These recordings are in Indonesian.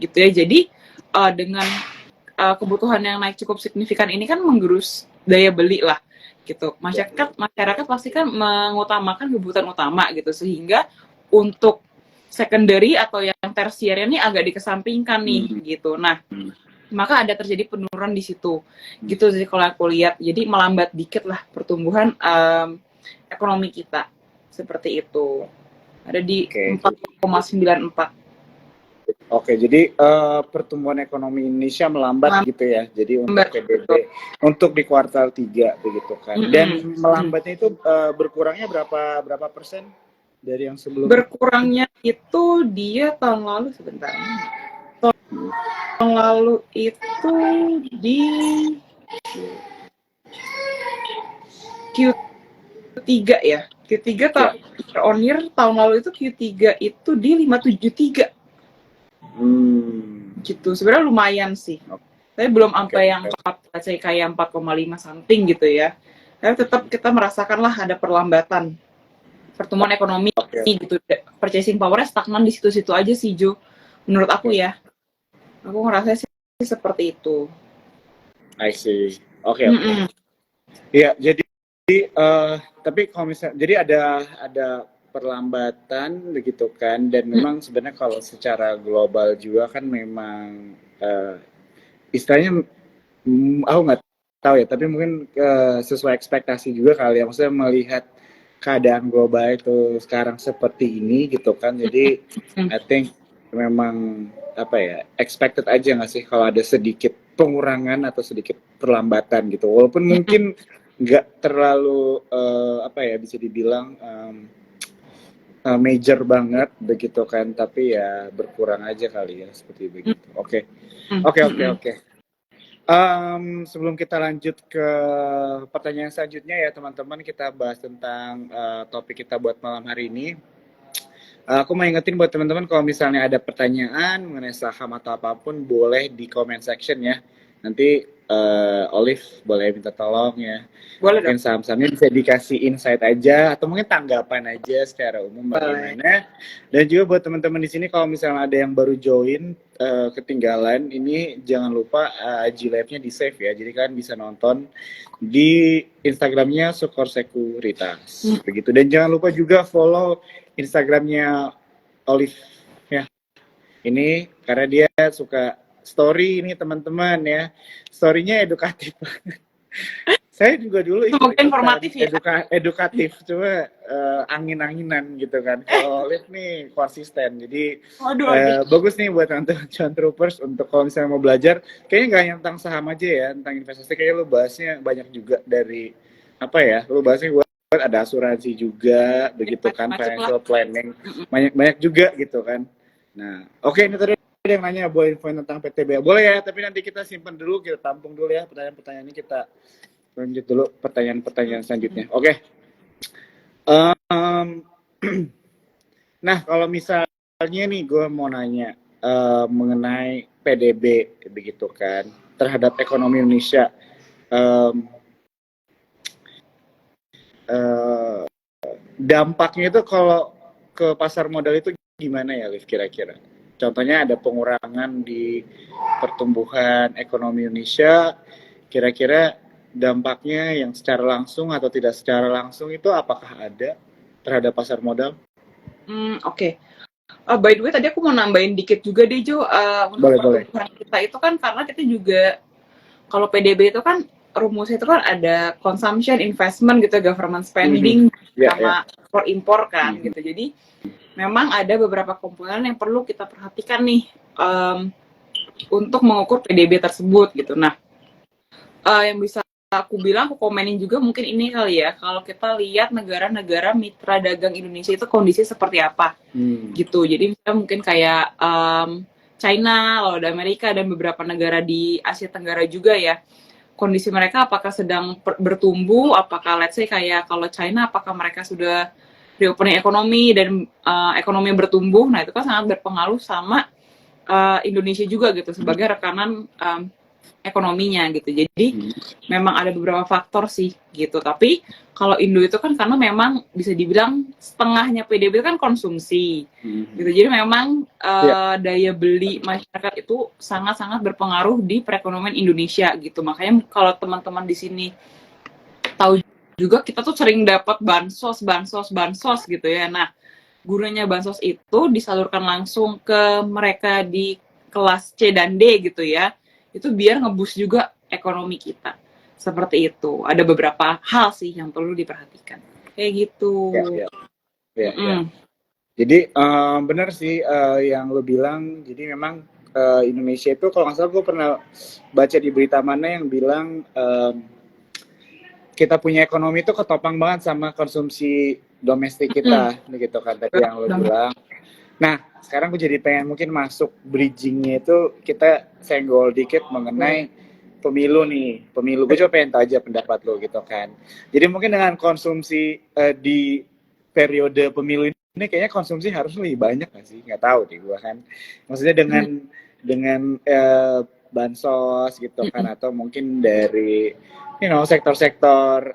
gitu ya. Jadi dengan kebutuhan yang naik cukup signifikan ini kan menggerus daya beli lah gitu. Masyarakat pasti kan mengutamakan kebutuhan utama gitu, sehingga untuk secondary atau yang tersier ini agak dikesampingkan nih gitu. Nah, maka ada terjadi penurunan di situ gitu sih kalau aku lihat. Jadi melambat dikit lah pertumbuhan ekonomi kita, seperti itu. Ada di 4,94. Oke, jadi pertumbuhan ekonomi Indonesia melambat gitu ya. Jadi untuk PDB untuk di kuartal 3 begitu kan. Dan melambatnya itu berkurangnya berapa persen dari yang sebelumnya? Berkurangnya itu dia tahun lalu sebentar. Tahun lalu itu di Q3 ya. Q3 on year tahun lalu itu Q3 itu di 573. Gitu. Sebenarnya lumayan sih. Tapi belum sampai yang kayak 4,5 something gitu ya. Tapi tetap kita merasakanlah ada perlambatan pertumbuhan ekonomi gitu. Purchasing power-nya stagnan di situ-situ aja sih, Jo. Menurut aku ya. Aku ngerasa sih seperti itu. I see. Oke. Iya, jadi tapi kalau misalnya jadi ada perlambatan begitu kan, dan memang sebenarnya kalau secara global juga kan memang istilahnya aku nggak tahu ya, tapi mungkin sesuai ekspektasi juga kali ya, maksudnya melihat keadaan global itu sekarang seperti ini gitu kan. Jadi I think memang apa ya, expected aja nggak sih kalau ada sedikit pengurangan atau sedikit perlambatan gitu, walaupun mungkin nggak terlalu apa ya, bisa dibilang major banget begitu kan, tapi ya berkurang aja kali ya, seperti begitu. Oke. Sebelum kita lanjut ke pertanyaan selanjutnya ya teman-teman, kita bahas tentang topik kita buat malam hari ini. Aku mau ingetin buat teman-teman, kalau misalnya ada pertanyaan mengenai saham atau apapun, boleh di comment section ya. Nanti Olive boleh minta tolong ya. Boleh mungkin saham-sahamnya bisa dikasih insight aja, atau mungkin tanggapan aja secara umum bagaimana. Dan juga buat teman-teman di sini, kalau misalnya ada yang baru join ketinggalan, ini jangan lupa IG Live-nya di save ya. Jadi kalian bisa nonton di Instagramnya Sukor Sekuritas begitu. Dan jangan lupa juga follow Instagramnya Olive ya. Ini karena dia suka story ini teman-teman ya. Story-nya edukatif. Saya juga dulu informatif ya. Edukatif, cuma angin-anginan gitu kan. Kalau Olive nih konsisten. Jadi bagus nih buat teman-teman Cuan Troopers, untuk kalau misalnya mau belajar, kayaknya nggak hanya tentang saham aja ya, tentang investasi. Kayaknya lu bahasnya banyak juga dari apa ya? Lu bahasnya buat ada asuransi juga begitu kan, financial planning. Banyak juga gitu kan. Nah, oke, ini tadi ada yang nanya buat info tentang PTB. Boleh ya, tapi nanti kita simpan dulu, kita tampung dulu ya pertanyaan-pertanyaan ini, kita lanjut dulu pertanyaan-pertanyaan selanjutnya. Oke. Nah, kalau misalnya nih gue mau nanya mengenai PDB begitu kan, terhadap ekonomi Indonesia. Dampaknya itu kalau ke pasar modal itu gimana ya, Liv, kira-kira? Contohnya ada pengurangan di pertumbuhan ekonomi Indonesia, kira-kira dampaknya yang secara langsung atau tidak secara langsung itu apakah ada terhadap pasar modal? Oke. By the way, tadi aku mau nambahin dikit juga deh, Jo. Untuk pertumbuhan kita itu kan karena kita juga, kalau PDB itu kan rumusnya itu kan ada consumption, investment gitu, government spending, sama ekspor impor kan gitu. Jadi memang ada beberapa komponen yang perlu kita perhatikan nih untuk mengukur PDB tersebut gitu. Nah, yang bisa aku bilang, aku komenin juga mungkin ini kali ya, kalau kita lihat negara-negara mitra dagang Indonesia itu kondisi seperti apa gitu. Jadi misalnya mungkin kayak China, lalu ada Amerika, dan beberapa negara di Asia Tenggara juga ya. Kondisi mereka apakah sedang bertumbuh, apakah let's say kayak kalau China, apakah mereka sudah reopening ekonomi dan ekonomi bertumbuh. Nah, itu kan sangat berpengaruh sama Indonesia juga gitu, sebagai rekanan ekonominya gitu. Jadi memang ada beberapa faktor sih gitu. Tapi kalau Indo itu kan karena memang bisa dibilang setengahnya PDB itu kan konsumsi gitu. Jadi memang daya beli masyarakat itu sangat-sangat berpengaruh di perekonomian Indonesia gitu. Makanya kalau teman-teman di sini tahu juga kita tuh sering dapat bansos gitu ya. Nah, gunanya bansos itu disalurkan langsung ke mereka di kelas C dan D gitu ya. Itu biar ngeboost juga ekonomi kita. Seperti itu. Ada beberapa hal sih yang perlu diperhatikan. Kayak gitu. Ya. Jadi benar sih yang lo bilang. Jadi memang Indonesia itu kalau nggak salah gue pernah baca di berita mana yang bilang kita punya ekonomi itu ketopang banget sama konsumsi domestik kita, gitu kan tadi yang lo bilang. Nah, sekarang gue jadi pengen mungkin masuk bridgingnya itu kita senggol dikit mengenai pemilu nih. Pemilu, gue coba pengen tahu aja pendapat lo gitu kan. Jadi mungkin dengan konsumsi di periode pemilu ini kayaknya konsumsi harus lebih banyak nggak sih? Nggak tahu deh gue kan. Maksudnya dengan bansos gitu kan, atau mungkin dari sektor-sektor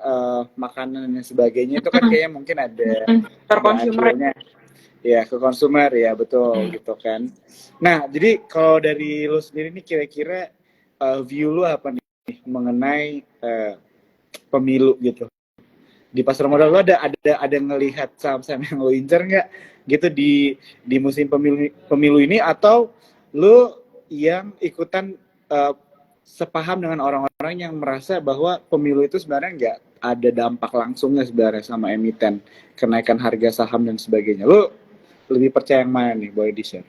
makanan dan sebagainya itu kan kayaknya mungkin ada terkonsumer ya ke konsumer ya betul gitu kan. Nah jadi kalau dari lu sendiri nih kira-kira view lu apa nih mengenai pemilu gitu di pasar modal? Lu ada ngelihat saham-saham yang lu incer nggak gitu di musim pemilu ini, atau lu yang ikutan sepaham dengan orang-orang yang merasa bahwa pemilu itu sebenarnya nggak ada dampak langsungnya sebenarnya sama emiten, kenaikan harga saham dan sebagainya? Lu lebih percaya yang mana nih, boleh di-share?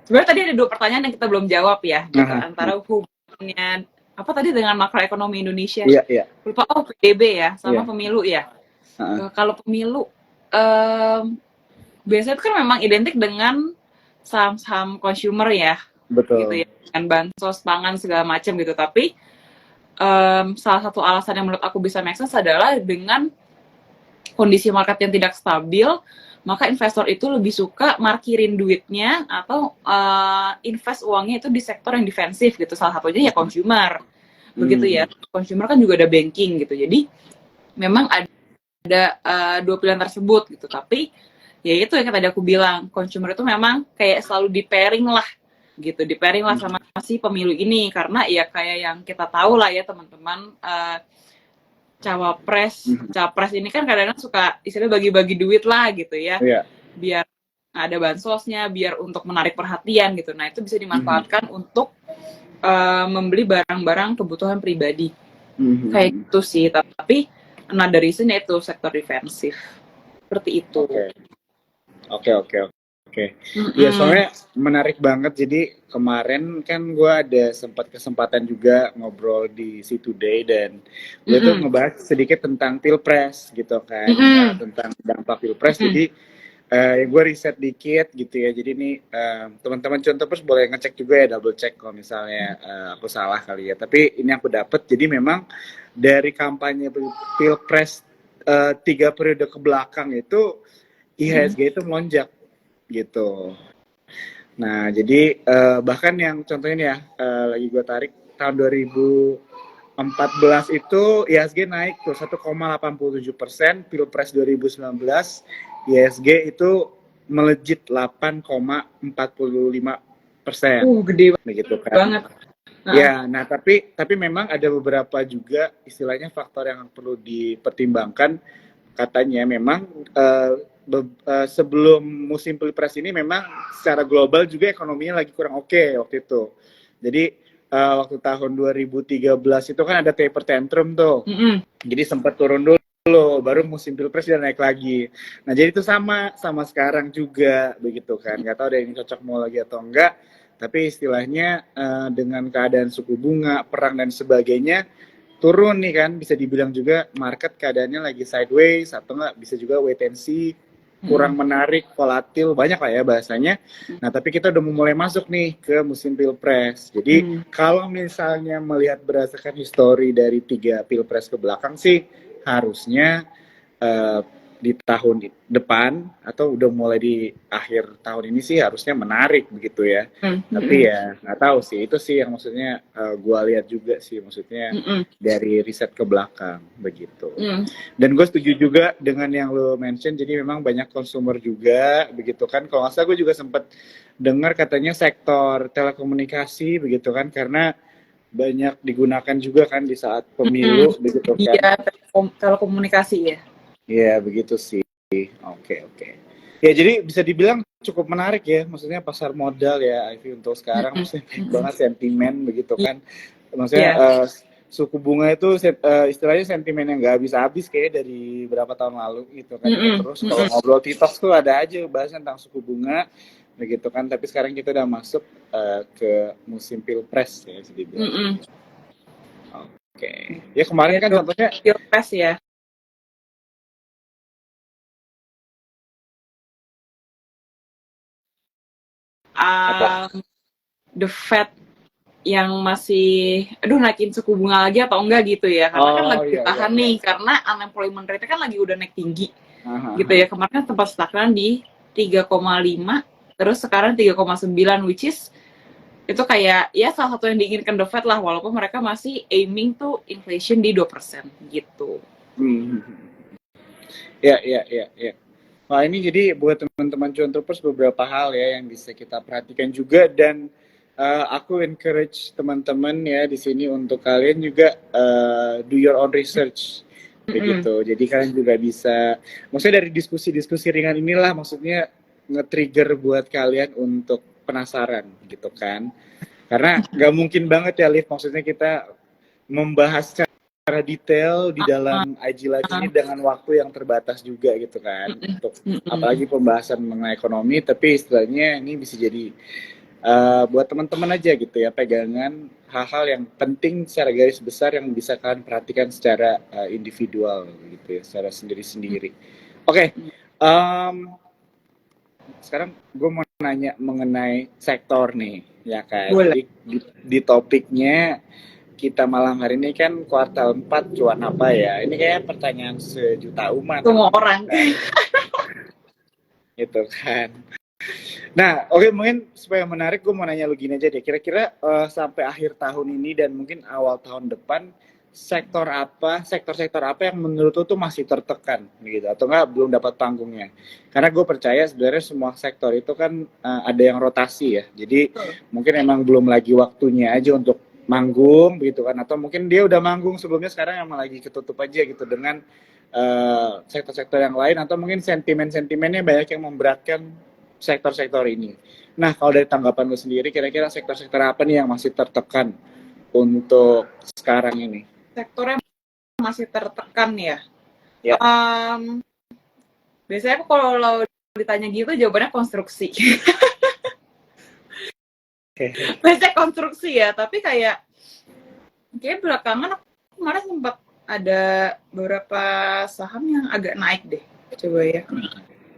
Sebenarnya tadi ada 2 pertanyaan yang kita belum jawab ya, gitu. Antara hubungannya apa tadi dengan makroekonomi Indonesia. Iya. Lupa, PDB ya, sama pemilu ya. Kalau pemilu, biasanya itu kan memang identik dengan saham-saham consumer ya. Betul. Gitu ya, dengan bansos, pangan, segala macam gitu. Tapi salah satu alasan yang menurut aku bisa make sense adalah dengan kondisi market yang tidak stabil, maka investor itu lebih suka markirin duitnya atau invest uangnya itu di sektor yang defensif gitu. Salah satunya ya consumer. Begitu ya. Consumer kan juga ada banking gitu. Jadi memang ada 2 pilihan tersebut gitu. Tapi ya itu yang tadi aku bilang, consumer itu memang kayak selalu di-pairing lah gitu. Di-pairing lah sama si pemilu ini, karena ya kayak yang kita tahu lah ya teman-teman, capres ini kan kadang-kadang suka istilahnya bagi-bagi duit lah gitu ya. Biar ada bansosnya, biar untuk menarik perhatian gitu. Nah, itu bisa dimanfaatkan untuk membeli barang-barang kebutuhan pribadi. Kayak gitu sih. Tapi another reason itu sektor defensif. Seperti itu. Oke. Ya soalnya menarik banget. Jadi kemarin kan gue ada sempat kesempatan juga ngobrol di C-Today dan gue tuh ngebahas sedikit tentang pilpres gitu kan, tentang dampak pilpres. Jadi gue riset dikit gitu ya. Jadi nih teman-teman contoh terus boleh ngecek juga ya, double check kalau misalnya aku salah kali ya. Tapi ini aku dapat. Jadi memang dari kampanye pilpres 3 periode ke belakang itu IHSG itu melonjak gitu. Nah, jadi bahkan yang contohnya nih ya, lagi gue tarik tahun 2014 itu IHSG naik tuh 1,87%, Pilpres 2019 IHSG itu melejit 8,45%. Gede begitu kan. Banget. Ya, nah tapi memang ada beberapa juga istilahnya faktor yang perlu dipertimbangkan. Katanya memang sebelum musim pilpres ini memang secara global juga ekonominya lagi kurang oke waktu itu. Jadi waktu tahun 2013 itu kan ada taper tantrum tuh. Jadi sempat turun dulu, baru musim pilpres dia naik lagi. Nah jadi itu sama sekarang juga begitu kan. Nggak tahu ada yang cocok mau lagi atau enggak. Tapi istilahnya dengan keadaan suku bunga, perang dan sebagainya turun nih kan, bisa dibilang juga market keadaannya lagi sideways atau enggak bisa juga wait and see, kurang menarik, volatil, banyak lah ya bahasanya. Nah tapi kita udah mulai masuk nih ke musim pilpres. Jadi kalau misalnya melihat berdasarkan histori dari 3 pilpres ke belakang sih harusnya di tahun depan atau udah mulai di akhir tahun ini sih harusnya menarik begitu ya. Tapi ya nggak tahu sih, itu sih yang maksudnya gua lihat juga sih, maksudnya dari riset ke belakang begitu. Dan gue setuju juga dengan yang lo mention, jadi memang banyak consumer juga begitu kan. Kalau nggak salah gue juga sempat dengar katanya sektor telekomunikasi begitu kan, karena banyak digunakan juga kan di saat pemilu begitu kan. Iya, telekomunikasi ya. Iya, begitu sih. Oke. Ya, jadi bisa dibilang cukup menarik ya, maksudnya pasar modal ya, Ivy, untuk sekarang maksudnya banget sentimen begitu kan. Maksudnya suku bunga itu istilahnya sentimen yang nggak habis-habis kayak dari berapa tahun lalu gitu kan. Terus kalau ngobrol TikTok tuh ada aja bahas tentang suku bunga begitu kan, tapi sekarang kita udah masuk ke musim pilpres ya, bisa dibilang. Oke. Ya kemarin kan contohnya pilpres ya. The Fed yang masih naikin suku bunga lagi atau enggak gitu ya, karena kan lagi tahan nih, karena unemployment rate kan lagi udah naik tinggi gitu ya. Kemarin kan sempat stagnan di 3,5, terus sekarang 3,9, which is itu kayak ya salah satu yang diinginkan The Fed lah, walaupun mereka masih aiming tuh inflation di 2% gitu. Ya. Nah, ini jadi buat teman-teman cuan troopers beberapa hal ya yang bisa kita perhatikan juga, dan aku encourage teman-teman ya di sini untuk kalian juga do your own research begitu. Jadi kalian juga bisa, maksudnya dari diskusi-diskusi ringan inilah maksudnya nge-trigger buat kalian untuk penasaran gitu kan. Karena nggak mungkin banget ya, Liv, maksudnya kita membahas secara detail di dalam IG Live ini dengan waktu yang terbatas juga gitu kan, untuk apalagi pembahasan mengenai ekonomi, tapi istilahnya ini bisa jadi buat teman-teman aja gitu ya, pegangan hal-hal yang penting secara garis besar yang bisa kalian perhatikan secara individual gitu ya, secara sendiri-sendiri. Oke. Sekarang gue mau nanya mengenai sektor nih ya kan. Jadi di topiknya kita malam hari ini kan kuartal 4 cuan apa ya? Ini kayak pertanyaan sejuta umat. Semua orang. Gitu kan. Nah, oke, mungkin supaya menarik gue mau nanya lu gini aja deh. Kira-kira sampai akhir tahun ini dan mungkin awal tahun depan, sektor apa yang menurut lu tuh masih tertekan gitu, atau enggak belum dapat panggungnya? Karena gue percaya sebenarnya semua sektor itu kan ada yang rotasi ya. Jadi mungkin emang belum lagi waktunya aja untuk manggung gitu kan, atau mungkin dia udah manggung sebelumnya, sekarang emang lagi ketutup aja gitu dengan sektor-sektor yang lain, atau mungkin sentimen-sentimennya banyak yang memberatkan sektor-sektor ini. Nah, kalau dari tanggapan lu sendiri, kira-kira sektor-sektor apa nih yang masih tertekan untuk sekarang ini? Sektornya masih tertekan ya? Ya. Biasanya kalau ditanya gitu jawabannya konstruksi. Biasanya konstruksi ya, tapi kayak belakangan aku kemarin sempat ada beberapa saham yang agak naik deh, coba ya.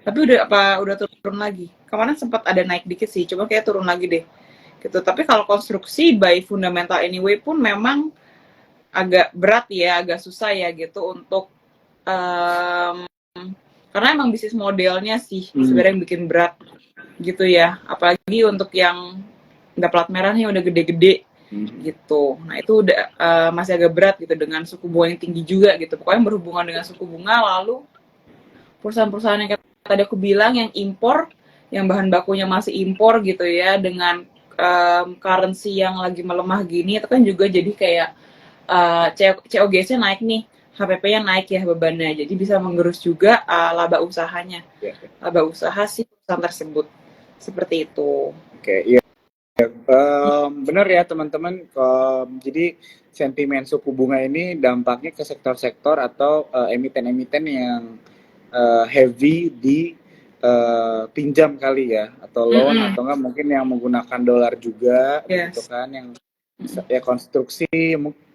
Tapi udah turun lagi. Kemarin sempat ada naik dikit sih, coba kayak turun lagi deh. Gitu. Tapi kalau konstruksi by fundamental anyway pun memang agak berat ya, agak susah ya gitu untuk karena emang bisnis modelnya sih sebenarnya yang bikin berat gitu ya. Apalagi untuk yang udah plat merahnya udah gede-gede gitu. Nah itu udah masih agak berat gitu dengan suku bunga yang tinggi juga gitu. Pokoknya berhubungan dengan suku bunga, lalu perusahaan-perusahaan yang tadi aku bilang yang impor, yang bahan bakunya masih impor gitu ya, dengan currency yang lagi melemah gini, itu kan juga jadi kayak COGS-nya naik nih, HPP-nya naik ya bebannya, jadi bisa menggerus juga laba usahanya, laba usaha si perusahaan tersebut, seperti itu. Oke, iya. Benar ya teman-teman, jadi sentimen suku bunga ini dampaknya ke sektor-sektor atau emiten-emiten yang heavy di pinjam kali ya, atau loan, atau enggak mungkin yang menggunakan dolar juga gitu kan, yang ya konstruksi,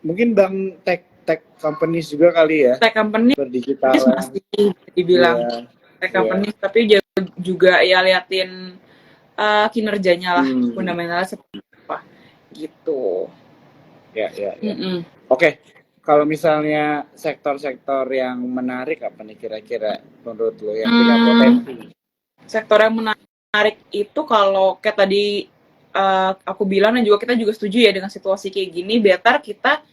mungkin bank tech companies juga kali ya, tech company berdigital masih dibilang tech companies, tapi juga ya liatin kinerjanya lah, fundamentalnya seperti apa gitu. Oke. kalau misalnya sektor-sektor yang menarik apa nih kira-kira menurut lo yang punya potensi? Sektor yang menarik itu kalau kayak tadi aku bilang dan juga kita juga setuju ya dengan situasi kayak gini, better kita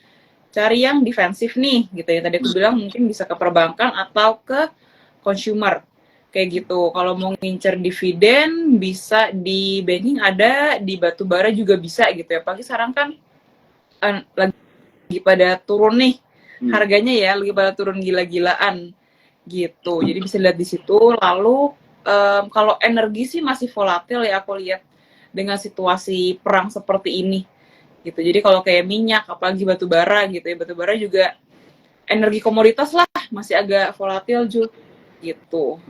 cari yang defensif nih gitu ya. Tadi aku bilang mungkin bisa ke perbankan atau ke consumer kayak gitu. Kalau mau ngincer dividen bisa di banking ada, di batubara juga bisa gitu ya. Apalagi sekarang kan lagi pada turun nih harganya ya, lagi pada turun gila-gilaan gitu. Jadi bisa lihat di situ. Lalu kalau energi sih masih volatil ya, aku lihat dengan situasi perang seperti ini gitu. Jadi kalau kayak minyak, apalagi batu bara gitu ya, batu bara juga energi komoditas lah masih agak volatil gitu.